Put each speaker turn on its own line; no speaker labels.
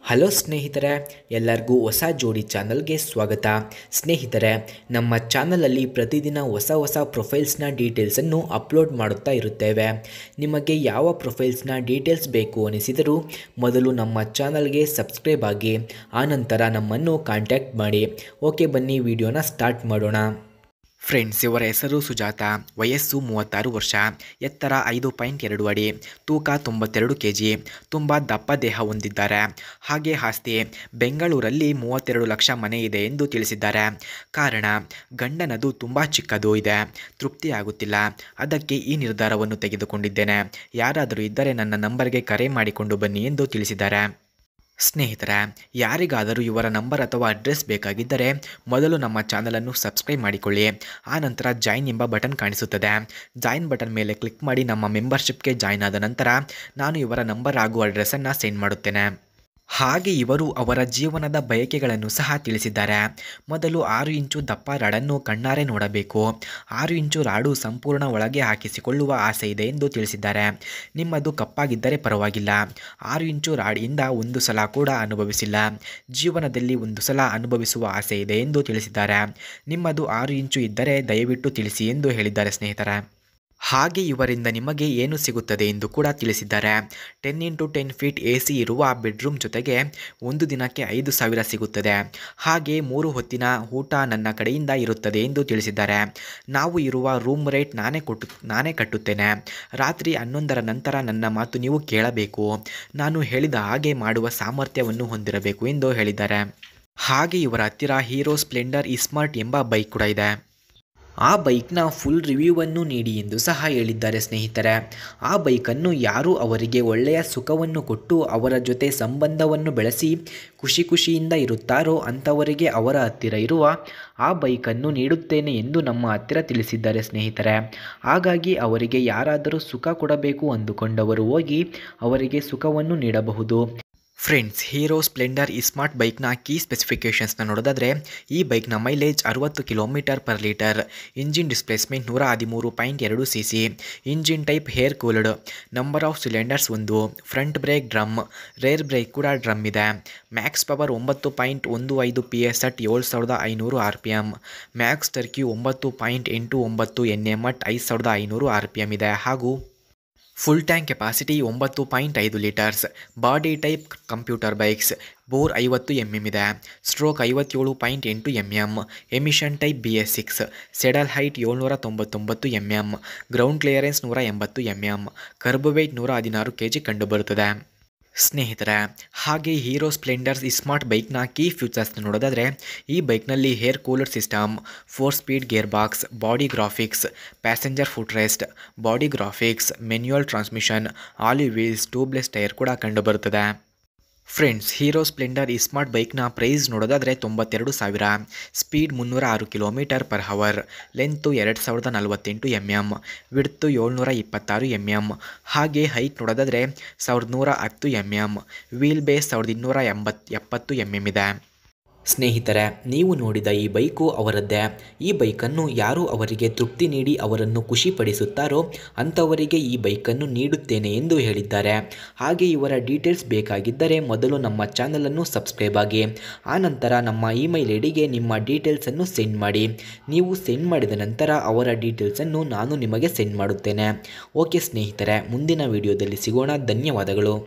Hello ಸ್ನೇಹಿತರೆ, ಎಲ್ಲರಿಗೂ ಹೊಸ ಜೋಡಿ ಚಾನಲ್ಗೆ ಸ್ವಾಗತ. ಸ್ನೇಹಿತರೆ, ನಮ್ಮ ಚಾನಲಲ್ಲಿ ಪ್ರತಿದಿನ ಹೊಸ ಪ್ರೊಫೈಲ್ಸ್ನ ಡೀಟೇಲ್ಸನ್ನು ಅಪ್ಲೋಡ್ ಮಾಡುತ್ತಾ ಇರುತ್ತೇವೆ. ನಿಮಗೆ ಯಾವ ಪ್ರೊಫೈಲ್ಸ್ನ ಡೀಟೇಲ್ಸ್ ಬೇಕು ಅನಿಸಿದರೂ ಮೊದಲು ನಮ್ಮ ಚಾನಲ್ಗೆ ಸಬ್ಸ್ಕ್ರೈಬ್ ಆಗಿ ಆನಂತರ ನಮ್ಮನ್ನು ಕಾಂಟ್ಯಾಕ್ಟ್ ಮಾಡಿ. ಓಕೆ, ಬನ್ನಿ ವಿಡಿಯೋನ ಸ್ಟಾರ್ಟ್ ಮಾಡೋಣ. ಫ್ರೆಂಡ್ಸ್, ಇವರ ಹೆಸರು ಸುಜಾತ. ವಯಸ್ಸು 36 ವರ್ಷ. ಎತ್ತರ 5.2 ಅಡಿ. ತೂಕ 92 kg. ತುಂಬ ದಪ್ಪ ದೇಹ ಹೊಂದಿದ್ದಾರೆ. ಹಾಗೆ ಆಸ್ತಿ ಬೆಂಗಳೂರಲ್ಲಿ 32 ಲಕ್ಷ ಮನೆ ಇದೆ ಎಂದು ತಿಳಿಸಿದ್ದಾರೆ. ಕಾರಣ, ಗಂಡನದು ತುಂಬ ಚಿಕ್ಕದು ಇದೆ, ತೃಪ್ತಿಯಾಗುತ್ತಿಲ್ಲ, ಅದಕ್ಕೆ ಈ ನಿರ್ಧಾರವನ್ನು ತೆಗೆದುಕೊಂಡಿದ್ದೇನೆ. ಯಾರಾದರೂ ಇದ್ದರೆ ನನ್ನ ನಂಬರ್ಗೆ ಕರೆ ಮಾಡಿಕೊಂಡು ಬನ್ನಿ ಎಂದು ತಿಳಿಸಿದ್ದಾರೆ. ಸ್ನೇಹಿತರೆ, ಯಾರಿಗಾದರೂ ಇವರ ನಂಬರ್ ಅಥವಾ ಅಡ್ರೆಸ್ ಬೇಕಾಗಿದ್ದರೆ ಮೊದಲು ನಮ್ಮ ಚಾನಲನ್ನು ಸಬ್ಸ್ಕ್ರೈಬ್ ಮಾಡಿಕೊಳ್ಳಿ. ಆನಂತರ ಜಾಯಿನ್ ಎಂಬ ಬಟನ್ ಕಾಣಿಸುತ್ತದೆ. ಜಾಯಿನ್ ಬಟನ್ ಮೇಲೆ ಕ್ಲಿಕ್ ಮಾಡಿ ನಮ್ಮ ಮೆಂಬರ್ಶಿಪ್ಗೆ ಜಾಯಿನ್ ಆದ ನಂತರ ನಾನು ಇವರ ನಂಬರ್ ಹಾಗೂ ಅಡ್ರೆಸ್ಸನ್ನು ಸೆಂಡ್ ಮಾಡುತ್ತೇನೆ. ಹಾಗೆ ಇವರು ಅವರ ಜೀವನದ ಬಯಕೆಗಳನ್ನು ಸಹ ತಿಳಿಸಿದ್ದಾರೆ. ಮೊದಲು 6 ಇಂಚು ದಪ್ಪ ರಾಡನ್ನು ಕಣ್ಣಾರೆ ನೋಡಬೇಕು. 6 ಇಂಚು ರಾಡು ಸಂಪೂರ್ಣ ಒಳಗೆ ಹಾಕಿಸಿಕೊಳ್ಳುವ ಆಸೆ ಇದೆ ಎಂದು ತಿಳಿಸಿದ್ದಾರೆ. ನಿಮ್ಮದು ಕಪ್ಪಾಗಿದ್ದರೆ ಪರವಾಗಿಲ್ಲ. 6 ಇಂಚು ರಾಡಿಯಿಂದ ಒಂದು ಸಲ ಕೂಡ ಅನುಭವಿಸಿಲ್ಲ, ಜೀವನದಲ್ಲಿ ಒಂದು ಸಲ ಅನುಭವಿಸುವ ಆಸೆ ಇದೆ ಎಂದು ತಿಳಿಸಿದ್ದಾರೆ. ನಿಮ್ಮದು 6 ಇಂಚು ಇದ್ದರೆ ದಯವಿಟ್ಟು ತಿಳಿಸಿ ಎಂದು ಹೇಳಿದ್ದಾರೆ ಸ್ನೇಹಿತರೆ. ಹಾಗೆ ಇವರಿಂದ ನಿಮಗೆ ಏನು ಸಿಗುತ್ತದೆ ಎಂದು ಕೂಡ ತಿಳಿಸಿದ್ದಾರೆ. 10x10 ಫೀಟ್ AC ಇರುವ ಬೆಡ್ರೂಮ್ ಜೊತೆಗೆ ಒಂದು ದಿನಕ್ಕೆ 5,000 ಸಿಗುತ್ತದೆ. ಹಾಗೆ 3 ಹೊತ್ತಿನ ಊಟ ನನ್ನ ಕಡೆಯಿಂದ ಇರುತ್ತದೆ ಎಂದು ತಿಳಿಸಿದ್ದಾರೆ. ನಾವು ಇರುವ ರೂಮ್ ರೇಟ್ ನಾನೇ ಕಟ್ಟುತ್ತೇನೆ. ರಾತ್ರಿ 11ರ ನಂತರ ನನ್ನ ಮಾತು ನೀವು ಕೇಳಬೇಕು. ನಾನು ಹೇಳಿದ ಹಾಗೆ ಮಾಡುವ ಸಾಮರ್ಥ್ಯವನ್ನು ಹೊಂದಿರಬೇಕು ಎಂದು ಹೇಳಿದ್ದಾರೆ. ಹಾಗೆ ಇವರ ಹತ್ತಿರ ಹೀರೋ ಸ್ಪ್ಲೆಂಡರ್ ಇಸ್ಮಾರ್ಟ್ ಎಂಬ ಬೈಕ್ ಕೂಡ ಇದೆ. ಆ ಬೈಕ್ನ ಫುಲ್ ರಿವ್ಯೂವನ್ನು ನೀಡಿ ಎಂದು ಸಹ ಹೇಳಿದ್ದಾರೆ ಸ್ನೇಹಿತರೆ. ಆ ಬೈಕನ್ನು ಯಾರು ಅವರಿಗೆ ಒಳ್ಳೆಯ ಸುಖವನ್ನು ಕೊಟ್ಟು ಅವರ ಜೊತೆ ಸಂಬಂಧವನ್ನು ಬೆಳೆಸಿ ಖುಷಿಯಿಂದ ಇರುತ್ತಾರೋ ಅಂಥವರಿಗೆ ಅವರ ಹತ್ತಿರ ಇರುವ ಆ ಬೈಕನ್ನು ನೀಡುತ್ತೇನೆ ಎಂದು ನಮ್ಮ ಹತ್ತಿರ ತಿಳಿಸಿದ್ದಾರೆ ಸ್ನೇಹಿತರೆ. ಹಾಗಾಗಿ ಅವರಿಗೆ ಯಾರಾದರೂ ಸುಖ ಕೊಡಬೇಕು ಅಂದುಕೊಂಡವರು ಹೋಗಿ ಅವರಿಗೆ ಸುಖವನ್ನು ನೀಡಬಹುದು. ಫ್ರೆಂಡ್ಸ್, ಹೀರೋ ಸ್ಪ್ಲೆಂಡರ್ ಇಸ್ಮಾರ್ಟ್ ಬೈಕ್ನ ಕೀ ಸ್ಪೆಸಿಫಿಕೇಷನ್ಸ್ನ ನೋಡೋದಾದರೆ ಈ ಬೈಕ್ನ ಮೈಲೇಜ್ 60 km/ಲೀಟರ್, engine displacement 113.2 cc, engine type air cooled, number of cylinders 1, front brake drum, rear brake ಕೂಡ ಡ್ರಮ್ ಇದೆ, max power 9.15 PS at 7500 RPM, max torque 9.89 Nm at 5500 RPM ಇದೆ. ಹಾಗೂ full tank capacity 9.5 litres. Body type commuter bikes. Bore 50 mm ಇದೆ. Stroke 57.8 mm. Emission type BS6. Saddle height 799 mm. Ground clearance 180 mm. Curb wait 116 kg ಕಂಡುಬರುತ್ತದೆ. ಸ್ನೇಹಿತರೆ, ಹಾಗೆ hero Splendor iSmart ಬೈಕ್ನ key ಫ್ಯೂಚರ್ಸ್ನ ನೋಡೋದಾದರೆ ಈ ಬೈಕ್ನಲ್ಲಿ air cooler system, 4 speed gear box, body graphics, passenger foot rest, body graphics, manual transmission, ಆಲಿ wheels, tubeless tyre ಕೂಡ ಕಂಡುಬರುತ್ತದೆ. ಫ್ರೆಂಡ್ಸ್, ಹೀರೋ ಸ್ಪ್ಲೆಂಡರ್ ಇಸ್ಮಾರ್ಟ್ ಬೈಕ್ನ ಪ್ರೈಸ್ ನೋಡೋದಾದರೆ 92,000. Speed 306 km/h. Length 2048 mm. Width 726 mm. ಹಾಗೆ ಹೈಟ್ ನೋಡೋದಾದರೆ 1110 mm. ವೀಲ್ ಬೇಸ್ 1270 mm ಇದೆ. ಸ್ನೇಹಿತರೆ, ನೀವು ನೋಡಿದ ಈ ಬೈಕು ಅವರದ್ದೇ. ಈ ಬೈಕನ್ನು ಯಾರು ಅವರಿಗೆ ತೃಪ್ತಿ ನೀಡಿ ಅವರನ್ನು ಖುಷಿಪಡಿಸುತ್ತಾರೋ ಅಂಥವರಿಗೆ ಈ ಬೈಕನ್ನು ನೀಡುತ್ತೇನೆ ಎಂದು ಹೇಳಿದ್ದಾರೆ. ಹಾಗೆ ಇವರ ಡೀಟೇಲ್ಸ್ ಬೇಕಾಗಿದ್ದರೆ ಮೊದಲು ನಮ್ಮ ಚಾನಲನ್ನು ಸಬ್ಸ್ಕ್ರೈಬ್ ಆಗಿ ಆನಂತರ ನಮ್ಮ ಇಮೇಲ್ ಐಡಿಗೆ ನಿಮ್ಮ ಡೀಟೇಲ್ಸನ್ನು ಸೆಂಡ್ ಮಾಡಿ. ನೀವು ಸೆಂಡ್ ಮಾಡಿದ ನಂತರ ಅವರ ಡೀಟೇಲ್ಸನ್ನು ನಾನು ನಿಮಗೆ ಸೆಂಡ್ ಮಾಡುತ್ತೇನೆ. ಓಕೆ ಸ್ನೇಹಿತರೆ, ಮುಂದಿನ ವಿಡಿಯೋದಲ್ಲಿ ಸಿಗೋಣ. ಧನ್ಯವಾದಗಳು.